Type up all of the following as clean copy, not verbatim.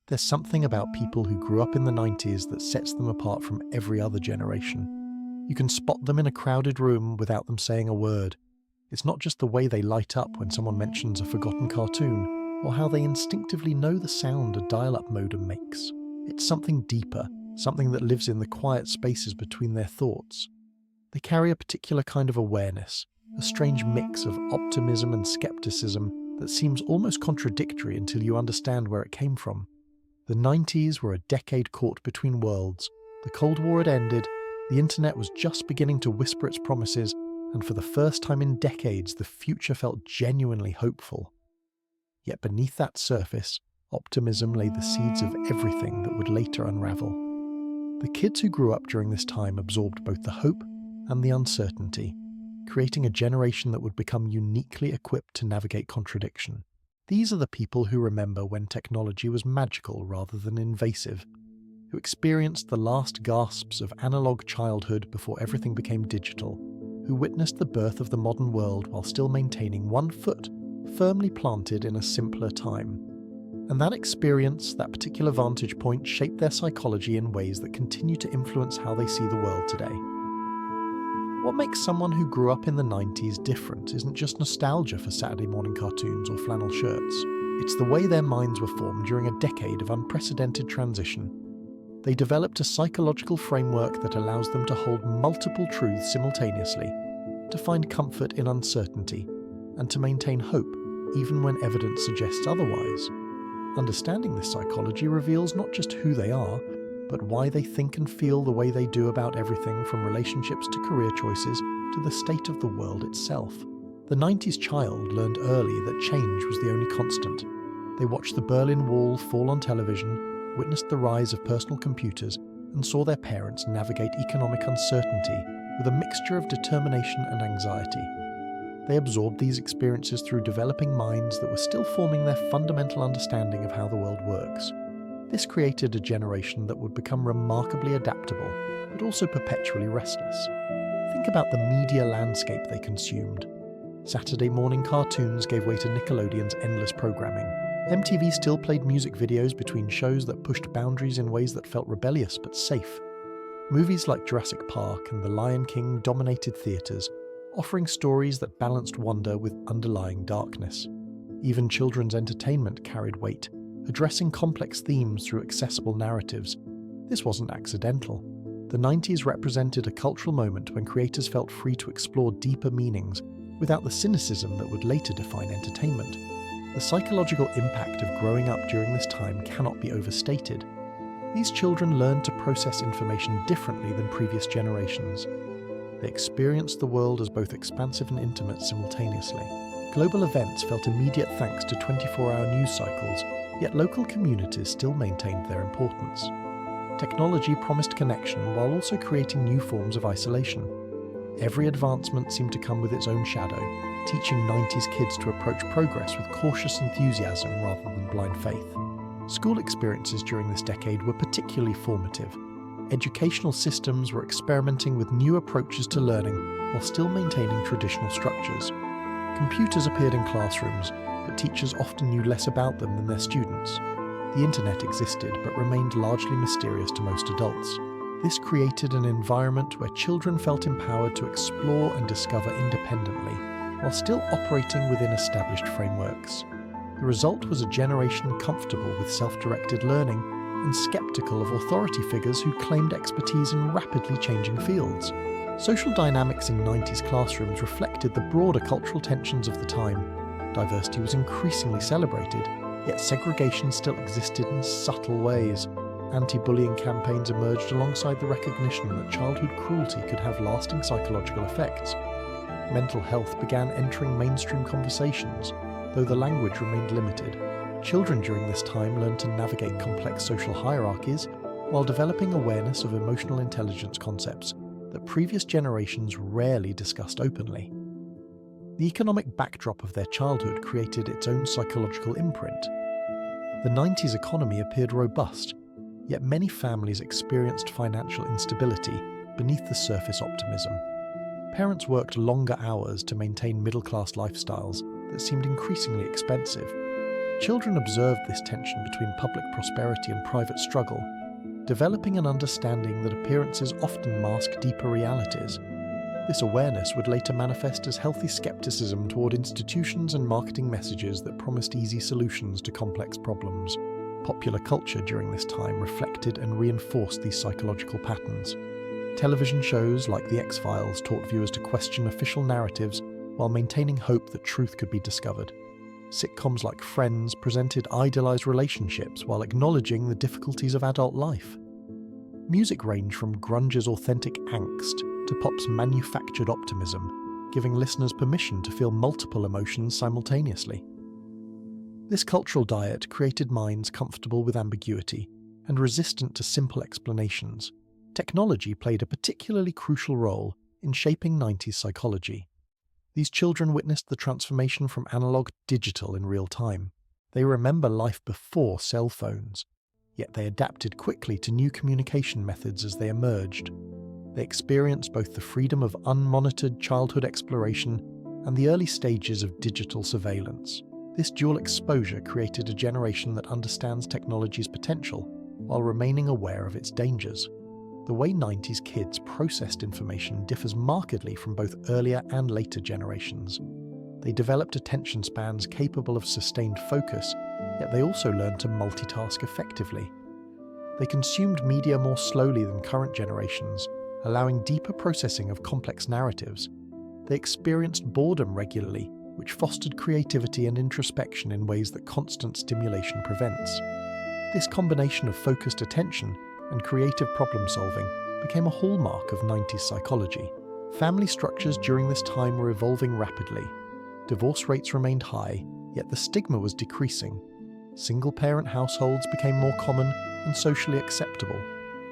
There's something about people who grew up in the 90s that sets them apart from every other generation. You can spot them in a crowded room without them saying a word. It's not just the way they light up when someone mentions a forgotten cartoon, or how they instinctively know the sound a dial-up modem makes. It's something deeper, something that lives in the quiet spaces between their thoughts. They carry a particular kind of awareness, a strange mix of optimism and skepticism that seems almost contradictory until you understand where it came from. The 90s were a decade caught between worlds. The Cold War had ended, the internet was just beginning to whisper its promises, and for the first time in decades, the future felt genuinely hopeful. Yet beneath that surface, optimism lay the seeds of everything that would later unravel. The kids who grew up during this time absorbed both the hope and the uncertainty, creating a generation that would become uniquely equipped to navigate contradiction. These are the people who remember when technology was magical rather than invasive, who experienced the last gasps of analog childhood before everything became digital, who witnessed the birth of the modern world while still maintaining one foot firmly planted in a simpler time. And that experience, that particular vantage point, shaped their psychology in ways that continue to influence how they see the world today. What makes someone who grew up in the 90s different isn't just nostalgia for Saturday morning cartoons or flannel shirts. It's the way their minds were formed during a decade of unprecedented transition. They developed a psychological framework that allows them to hold multiple truths simultaneously, to find comfort in uncertainty, and to maintain hope even when evidence suggests otherwise. Understanding this psychology reveals not just who they are, but why they think and feel the way they do about everything from relationships to career choices to the state of the world itself. The 90s child learned early that change was the only constant. They watched the Berlin Wall fall on television, witnessed the rise of personal computers, and saw their parents navigate economic uncertainty with a mixture of determination and anxiety. They absorbed these experiences through developing minds that were still forming their fundamental understanding of how the world works. This created a generation that would become remarkably adaptable, but also perpetually restless. Think about the media landscape they consumed. Saturday morning cartoons gave way to Nickelodeon's endless programming. MTV still played music videos between shows that pushed boundaries in ways that felt rebellious but safe. Movies like Jurassic Park and The Lion King dominated theaters, offering stories that balanced wonder with underlying darkness. Even children's entertainment carried weight, addressing complex themes through accessible narratives. This wasn't accidental. The 90s represented a cultural moment when creators felt free to explore deeper meanings without the cynicism that would later define entertainment. The psychological impact of growing up during this time cannot be overstated. These children learned to process information differently than previous generations. They experienced the world as both expansive and intimate simultaneously. Global events felt immediate thanks to 24-hour news cycles, yet local communities still maintained their importance. Technology promised connection while also creating new forms of isolation. Every advancement seemed to come with its own shadow, teaching 90s kids to approach progress with cautious enthusiasm rather than blind faith. School experiences during this decade were particularly formative. Educational systems were experimenting with new approaches to learning while still maintaining traditional structures. Computers appeared in classrooms, but teachers often knew less about them than their students. The internet existed, but remained largely mysterious to most adults. This created an environment where children felt empowered to explore and discover independently, while still operating within established frameworks. The result was a generation comfortable with self-directed learning and skeptical of authority figures who claimed expertise in rapidly changing fields. Social dynamics in 90s classrooms reflected the broader cultural tensions of the time. Diversity was increasingly celebrated, yet segregation still existed in subtle ways. Anti-bullying campaigns emerged alongside the recognition that childhood cruelty could have lasting psychological effects. Mental health began entering mainstream conversations, though the language remained limited. Children during this time learned to navigate complex social hierarchies while developing awareness of emotional intelligence concepts that previous generations rarely discussed openly. The economic backdrop of their childhood created its own psychological imprint. The 90s economy appeared robust, yet many families experienced financial instability beneath the surface optimism. Parents worked longer hours to maintain middle-class lifestyles that seemed increasingly expensive. Children observed this tension between public prosperity and private struggle, developing an understanding that appearances often mask deeper realities. This awareness would later manifest as healthy skepticism toward institutions and marketing messages that promised easy solutions to complex problems. Popular culture during this time reflected and reinforced these psychological patterns. Television shows like The X-Files taught viewers to question official narratives while maintaining hope that truth could be discovered. Sitcoms like Friends presented idealized relationships while acknowledging the difficulties of adult life. Music ranged from grunge's authentic angst to pop's manufactured optimism, giving listeners permission to feel multiple emotions simultaneously. This cultural diet created minds comfortable with ambiguity and resistant to simple explanations. Technology played a particularly crucial role in shaping 90s psychology. These children witnessed the transformation from analog to digital in real time. They remember life before cell phones, yet they adapted quickly to new communication methods as they emerged. They experienced both the freedom of unmonitored childhood exploration and the early stages of digital surveillance. This dual exposure created a generation that understands technology's potential while remaining aware of its dangers. The way 90s kids processed information differs markedly from both earlier and later generations. They developed attention spans capable of sustained focus, yet they also learned to multitask effectively. They consumed media more slowly than current generations, allowing deeper processing of complex narratives. They experienced boredom regularly, which fostered creativity and introspection in ways that constant stimulation prevents. This combination of focused attention and creative problem-solving became a hallmark of 90s psychology. Family structures during this time were evolving rapidly. Divorce rates remained high, yet the stigma was decreasing. Single-parent households became more common and socially acceptable.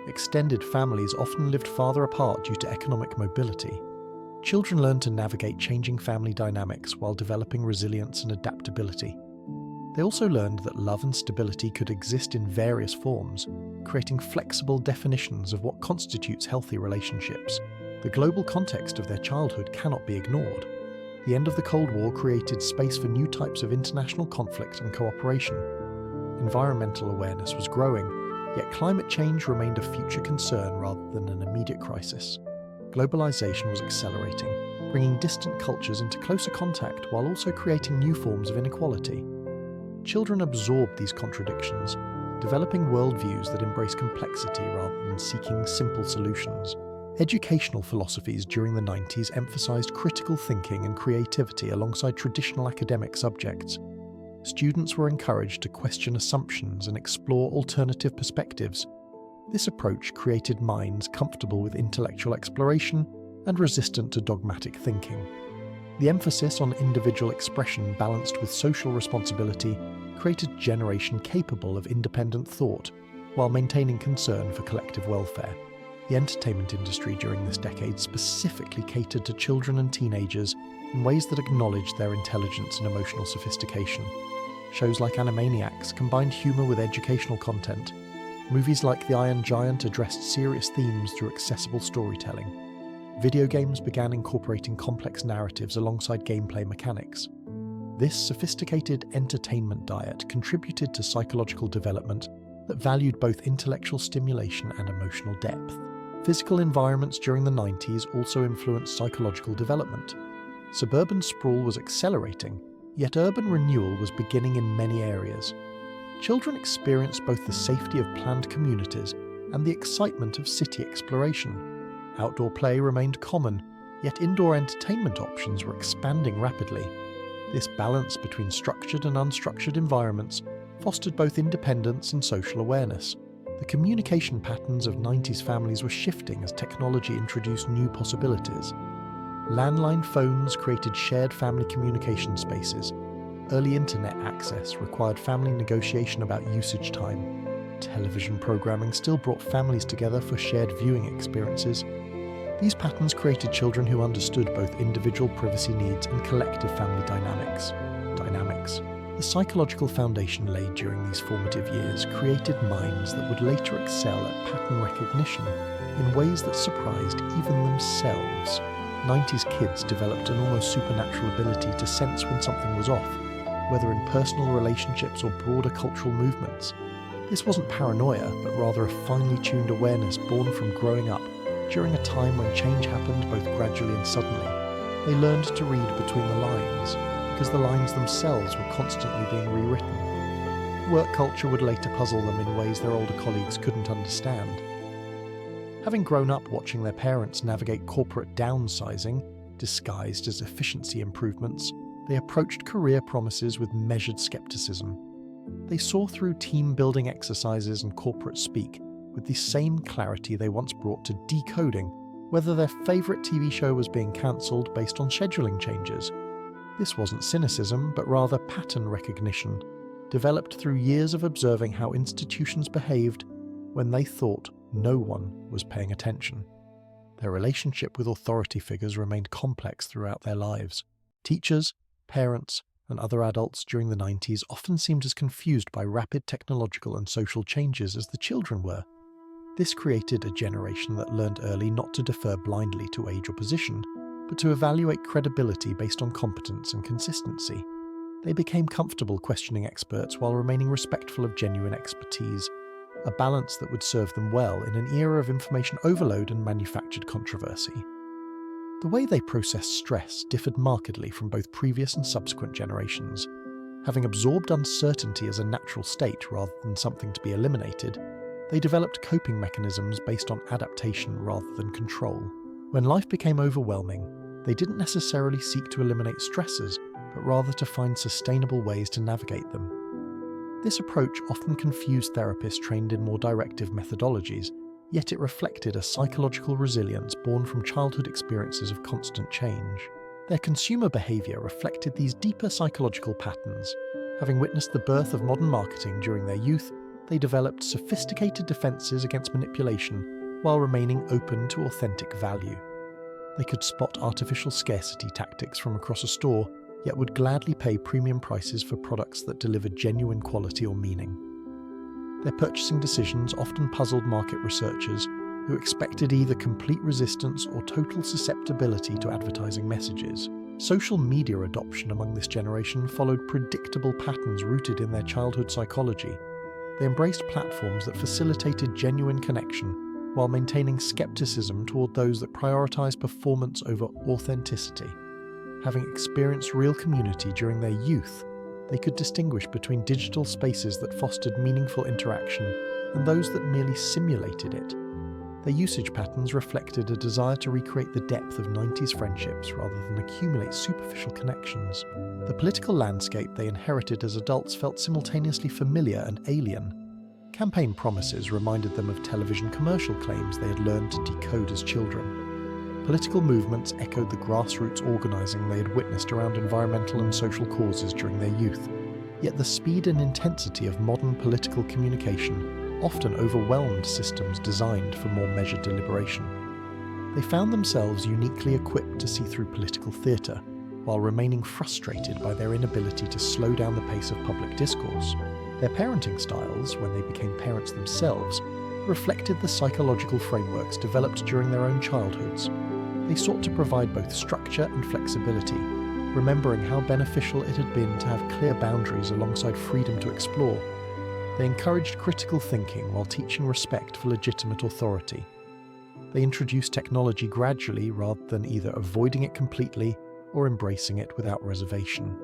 Extended families often lived farther apart due to economic mobility. Children learned to navigate changing family dynamics while developing resilience and adaptability. They also learned that love and stability could exist in various forms, creating flexible definitions of what constitutes healthy relationships. The global context of their childhood cannot be ignored. The end of the Cold War created space for new types of international conflict and cooperation. Environmental awareness was growing, yet climate change remained a future concern rather than an immediate crisis. Globalization was accelerating, bringing distant cultures into closer contact while also creating new forms of inequality. Children absorbed these contradictions, developing worldviews that embrace complexity rather than seeking simple solutions. Educational philosophies during the 90s emphasized critical thinking and creativity alongside traditional academic subjects. Students were encouraged to question assumptions and explore alternative perspectives. This approach created minds comfortable with intellectual exploration and resistant to dogmatic thinking. The emphasis on individual expression balanced with social responsibility created a generation capable of independent thought while maintaining concern for collective welfare. The entertainment industry during this decade specifically catered to children and teenagers in ways that acknowledged their intelligence and emotional sophistication. Shows like Animaniacs combined humor with educational content. Movies like The Iron Giant addressed serious themes through accessible storytelling. Video games began incorporating complex narratives alongside gameplay mechanics. This sophisticated entertainment diet contributed to psychological development that valued both intellectual stimulation and emotional depth. Physical environments during the 90s also influenced psychological development. Suburban sprawl was accelerating, yet urban renewal was beginning in many areas. Children experienced both the safety of planned communities and the excitement of city exploration. Outdoor play remained common, yet indoor entertainment options were expanding rapidly. This balance between structured and unstructured environments fostered both independence and social awareness. The communication patterns of 90s families were shifting as technology introduced new possibilities. Landline phones created shared family communication spaces. Early internet access required family negotiation about usage time. Television programming still brought families together for shared viewing experiences. These patterns created children who understood both individual privacy needs and collective family dynamics. The psychological foundation laid during these formative years created minds that would later excel at pattern recognition in ways that surprised even themselves. 90s kids developed an almost supernatural ability to sense when something was off. whether in personal relationships or broader cultural movements. This wasn't paranoia, but rather a finely tuned awareness born from growing up during a time when change happened both gradually and suddenly. They learned to read between the lines, because the lines themselves were constantly being rewritten. Work culture would later puzzle them in ways their older colleagues couldn't understand. Having grown up watching their parents navigate corporate downsizing, disguised as efficiency improvements, they approached career promises with measured skepticism. They saw through team-building exercises and corporate speak with the same clarity they once brought to decoding whether their favourite TV show was being cancelled based on scheduling changes. This wasn't cynicism, but rather pattern recognition, developed through years of observing how institutions behaved when they thought no one was paying attention. Their relationship with authority figures remained complex throughout their lives. Teachers, parents, and other adults during the 90s often seemed as confused by rapid technological and social changes as the children were. This created a generation that learned early not to defer blindly to age or position, but to evaluate credibility based on competence and consistency. They became comfortable questioning experts while remaining respectful of genuine expertise, a balance that would serve them well in an era of information overload and manufactured controversy. The way they processed stress differed markedly from both previous and subsequent generations. Having absorbed uncertainty as a natural state rather than something to be eliminated, they developed coping mechanisms based on adaptation rather than control. When life became overwhelming, they didn't necessarily seek to eliminate stressors, but rather to find sustainable ways to navigate them. This approach often confused therapists trained in more directive methodologies, yet it reflected a psychological resilience born from childhood experiences of constant change. Their consumer behaviour reflected these deeper psychological patterns. Having witnessed the birth of modern marketing during their youth, they developed sophisticated defences against manipulation while remaining open to authentic value. They could spot artificial scarcity tactics from across a store, yet would gladly pay premium prices for products that delivered genuine quality or meaning. Their purchasing decisions often puzzled market researchers who expected either complete resistance or total susceptibility to advertising messages. Social media adoption among this generation followed predictable patterns rooted in their childhood psychology. They embraced platforms that facilitated genuine connection while maintaining skepticism toward those that prioritized performance over authenticity. Having experienced real community during their youth, they could distinguish between digital spaces that fostered meaningful interaction and those that merely simulated it. Their usage patterns reflected a desire to recreate the depth of 90s friendships rather than accumulate superficial connections. The political landscape they inherited as adults felt simultaneously familiar and alien. Campaign promises reminded them of television commercial claims they had learned to decode as children. Political movements echoed the grassroots organising they had witnessed around environmental and social causes during their youth. Yet the speed and intensity of modern political communication often overwhelmed systems designed for more measured deliberation. They found themselves uniquely equipped to see through political theatre, while remaining frustrated by their inability to slow down the pace of public discourse. Their parenting styles, when they became parents themselves, reflected the psychological frameworks developed during their own childhoods. They sought to provide both structure and flexibility, remembering how beneficial it had been to have clear boundaries alongside freedom to explore. They encouraged critical thinking while teaching respect for legitimate authority. They introduced technology gradually rather than either avoiding it completely or embracing it without reservation.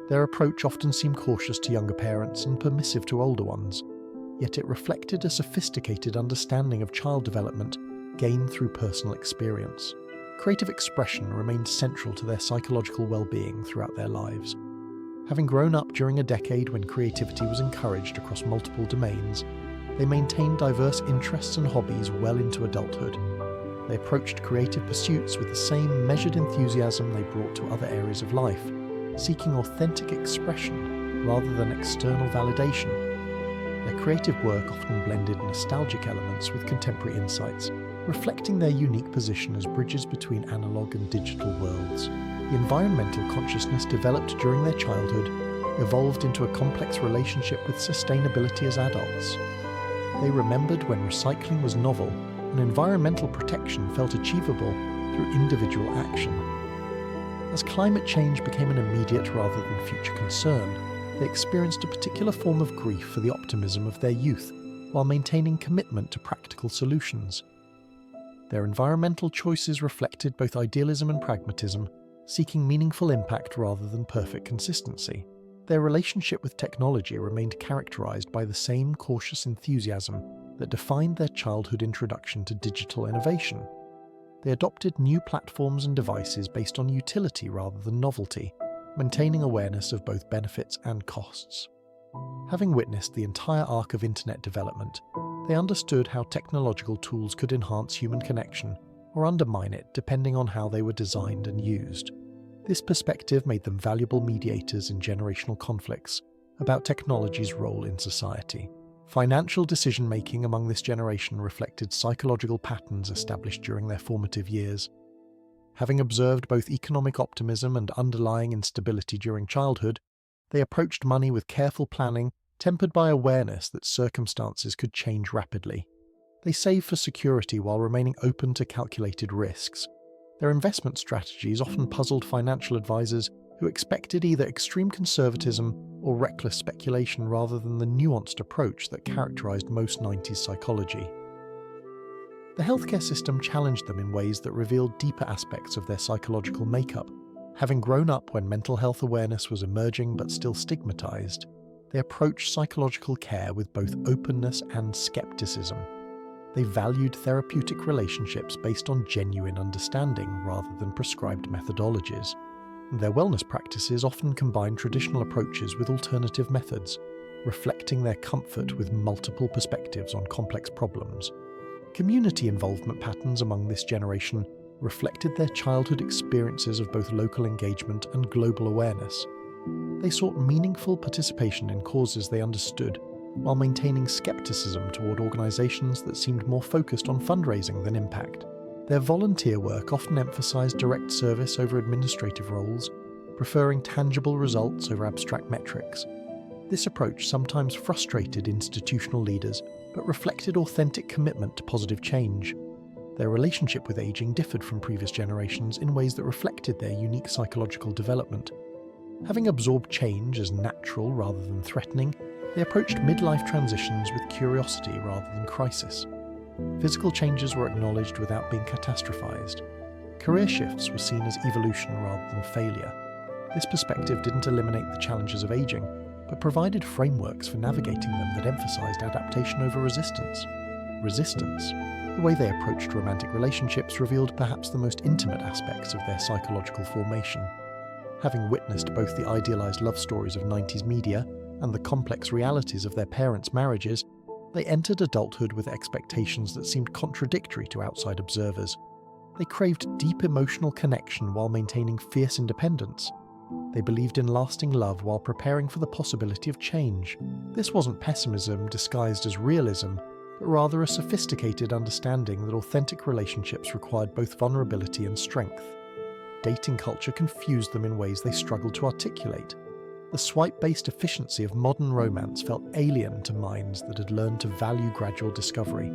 Their approach often seemed cautious to younger parents and permissive to older ones, yet it reflected a sophisticated understanding of child development gained through personal experience. Creative expression remained central to their psychological well-being throughout their lives. Having grown up during a decade when creativity was encouraged across multiple domains, they maintained diverse interests and hobbies well into adulthood. They approached creative pursuits with the same measured enthusiasm they brought to other areas of life, seeking authentic expression rather than external validation. Their creative work often blended nostalgic elements with contemporary insights, reflecting their unique position as bridges between analog and digital worlds. The environmental consciousness developed during their childhood evolved into a complex relationship with sustainability as adults. They remembered when recycling was novel and environmental protection felt achievable through individual action. As climate change became an immediate rather than future concern, they experienced a particular form of grief for the optimism of their youth, while maintaining commitment to practical solutions. Their environmental choices reflected both idealism and pragmatism, seeking meaningful impact rather than perfect consistency. Their relationship with technology remained characterized by the same cautious enthusiasm that defined their childhood introduction to digital innovation. They adopted new platforms and devices based on utility rather than novelty, maintaining awareness of both benefits and costs. Having witnessed the entire arc of internet development, they understood how technological tools could enhance human connection or undermine it depending on how they were designed and used. This perspective made them valuable mediators in generational conflicts about technology's role in society. Financial decision-making among this generation reflected psychological patterns established during their formative years. Having observed both economic optimism and underlying instability during childhood, they approached money with careful planning, tempered by awareness that circumstances could change rapidly. They saved for security while remaining open to calculated risks. Their investment strategies often puzzled financial advisors who expected either extreme conservatism or reckless speculation rather than the nuanced approach that characterized most 90s psychology. The healthcare system challenged them in ways that revealed deeper aspects of their psychological makeup. Having grown up when mental health awareness was emerging but still stigmatized, they approached psychological care with both openness and skepticism. They valued therapeutic relationships based on genuine understanding rather than prescribed methodologies. Their wellness practices often combined traditional approaches with alternative methods, reflecting their comfort with multiple perspectives on complex problems. Community involvement patterns among this generation reflected their childhood experiences of both local engagement and global awareness. They sought meaningful participation in causes they understood, while maintaining skepticism toward organizations that seemed more focused on fundraising than impact. Their volunteer work often emphasized direct service over administrative roles, preferring tangible results over abstract metrics. This approach sometimes frustrated institutional leaders, but reflected authentic commitment to positive change. Their relationship with aging differed from previous generations in ways that reflected their unique psychological development. Having absorbed change as natural rather than threatening, they approached midlife transitions with curiosity rather than crisis. Physical changes were acknowledged without being catastrophized. Career shifts were seen as evolution rather than failure. This perspective didn't eliminate the challenges of aging, but provided frameworks for navigating them that emphasized adaptation over resistance. The way they approached romantic relationships revealed perhaps the most intimate aspects of their psychological formation. Having witnessed both the idealized love stories of 90s media and the complex realities of their parents' marriages, they entered adulthood with expectations that seemed contradictory to outside observers. They craved deep emotional connection while maintaining fierce independence. They believed in lasting love while preparing for the possibility of change. This wasn't pessimism disguised as realism, but rather a sophisticated understanding that authentic relationships required both vulnerability and strength. Dating culture confused them in ways they struggled to articulate. The swipe-based efficiency of modern romance felt alien to minds that had learned to value gradual discovery.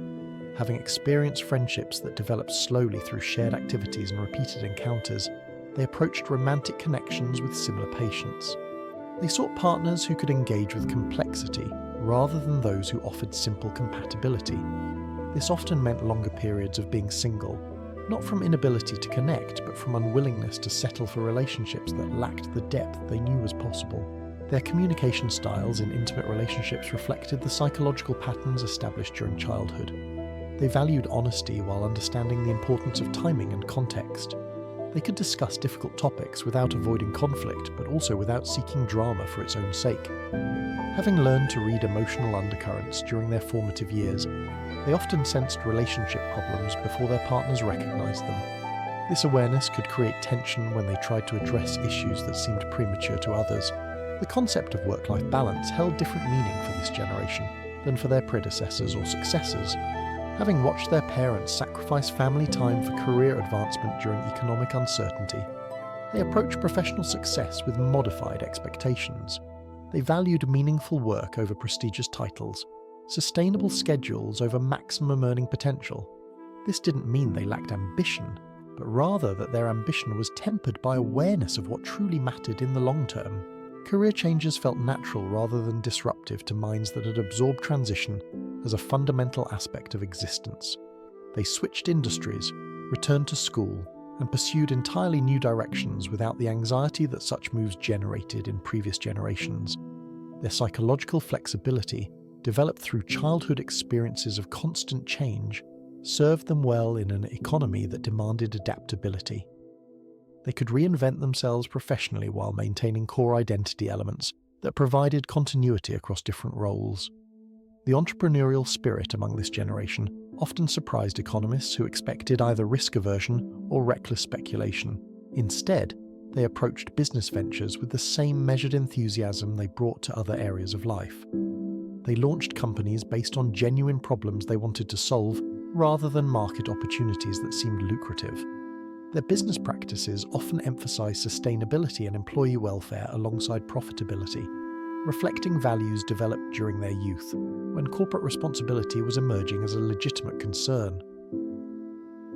Having experienced friendships that developed slowly through shared activities and repeated encounters, they approached romantic connections with similar patience. They sought partners who could engage with complexity, rather than those who offered simple compatibility. This often meant longer periods of being single, not from inability to connect, but from unwillingness to settle for relationships that lacked the depth they knew was possible. Their communication styles in intimate relationships reflected the psychological patterns established during childhood. They valued honesty while understanding the importance of timing and context. They could discuss difficult topics without avoiding conflict, but also without seeking drama for its own sake. Having learned to read emotional undercurrents during their formative years, they often sensed relationship problems before their partners recognized them. This awareness could create tension when they tried to address issues that seemed premature to others. The concept of work-life balance held different meaning for this generation than for their predecessors or successors. Having watched their parents sacrifice family time for career advancement during economic uncertainty, they approached professional success with modified expectations. They valued meaningful work over prestigious titles, sustainable schedules over maximum earning potential. This didn't mean they lacked ambition. but rather that their ambition was tempered by awareness of what truly mattered in the long term. Career changes felt natural rather than disruptive to minds that had absorbed transition as a fundamental aspect of existence. They switched industries, returned to school, and pursued entirely new directions without the anxiety that such moves generated in previous generations. Their psychological flexibility, developed through childhood experiences of constant change, served them well in an economy that demanded adaptability. They could reinvent themselves professionally while maintaining core identity elements that provided continuity across different roles. The entrepreneurial spirit among this generation often surprised economists who expected either risk aversion or reckless speculation. Instead, they approached business ventures with the same measured enthusiasm they brought to other areas of life. They launched companies based on genuine problems they wanted to solve rather than market opportunities that seemed lucrative. Their business practices often emphasize sustainability and employee welfare alongside profitability, reflecting values developed during their youth, when corporate responsibility was emerging as a legitimate concern.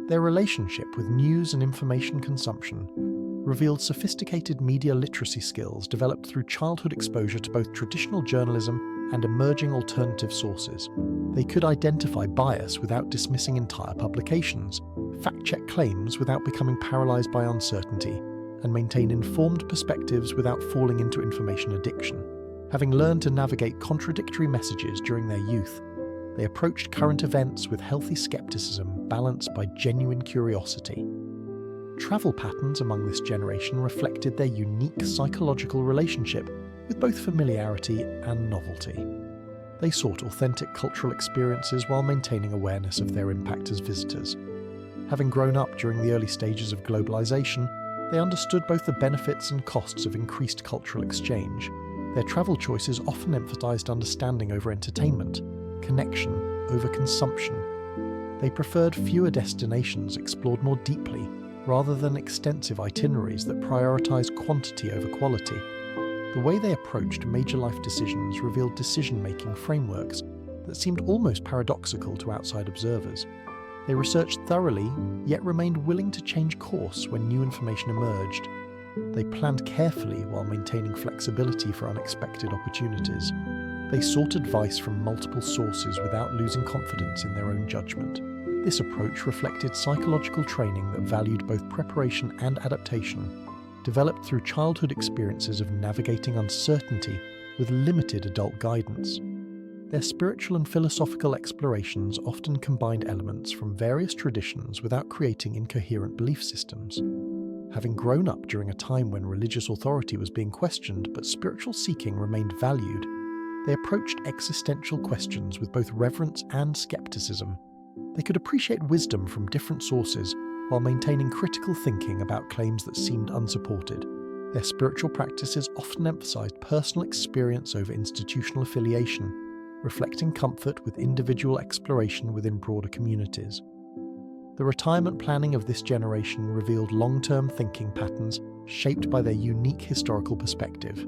Their relationship with news and information consumption revealed sophisticated media literacy skills developed through childhood exposure to both traditional journalism and emerging alternative sources. They could identify bias without dismissing entire publications, fact-check claims without becoming paralyzed by uncertainty, and maintain informed perspectives without falling into information addiction. Having learned to navigate contradictory messages during their youth, they approached current events with healthy skepticism balanced by genuine curiosity. Travel patterns among this generation reflected their unique psychological relationship with both familiarity and novelty. They sought authentic cultural experiences while maintaining awareness of their impact as visitors. Having grown up during the early stages of globalization, they understood both the benefits and costs of increased cultural exchange. Their travel choices often emphasized understanding over entertainment, connection over consumption. They preferred fewer destinations explored more deeply, rather than extensive itineraries that prioritize quantity over quality. The way they approached major life decisions revealed decision-making frameworks that seemed almost paradoxical to outside observers. They researched thoroughly, yet remained willing to change course when new information emerged. They planned carefully while maintaining flexibility for unexpected opportunities. They sought advice from multiple sources without losing confidence in their own judgment. This approach reflected psychological training that valued both preparation and adaptation, developed through childhood experiences of navigating uncertainty with limited adult guidance. Their spiritual and philosophical explorations often combined elements from various traditions without creating incoherent belief systems. Having grown up during a time when religious authority was being questioned but spiritual seeking remained valued, they approached existential questions with both reverence and skepticism. They could appreciate wisdom from different sources while maintaining critical thinking about claims that seemed unsupported. Their spiritual practices often emphasized personal experience over institutional affiliation, reflecting comfort with individual exploration within broader communities. The retirement planning of this generation revealed long-term thinking patterns shaped by their unique historical perspective.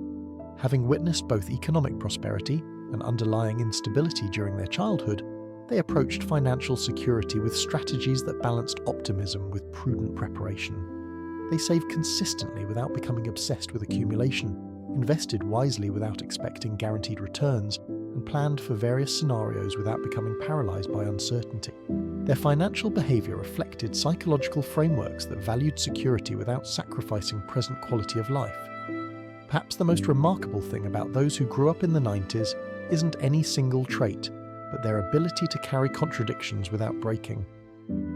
Having witnessed both economic prosperity and underlying instability during their childhood, they approached financial security with strategies that balanced optimism with prudent preparation. They saved consistently without becoming obsessed with accumulation, invested wisely without expecting guaranteed returns, and planned for various scenarios without becoming paralyzed by uncertainty. Their financial behavior reflected psychological frameworks that valued security without sacrificing present quality of life. Perhaps the most remarkable thing about those who grew up in the 90s isn't any single trait, but their ability to carry contradictions without breaking.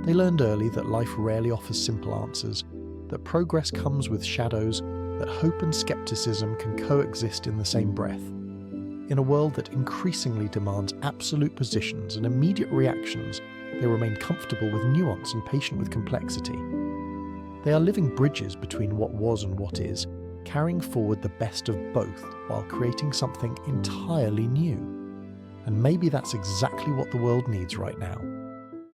They learned early that life rarely offers simple answers, that progress comes with shadows, that hope and skepticism can coexist in the same breath. In a world that increasingly demands absolute positions and immediate reactions, they remain comfortable with nuance and patient with complexity. They are living bridges between what was and what is, carrying forward the best of both while creating something entirely new. And maybe that's exactly what the world needs right now.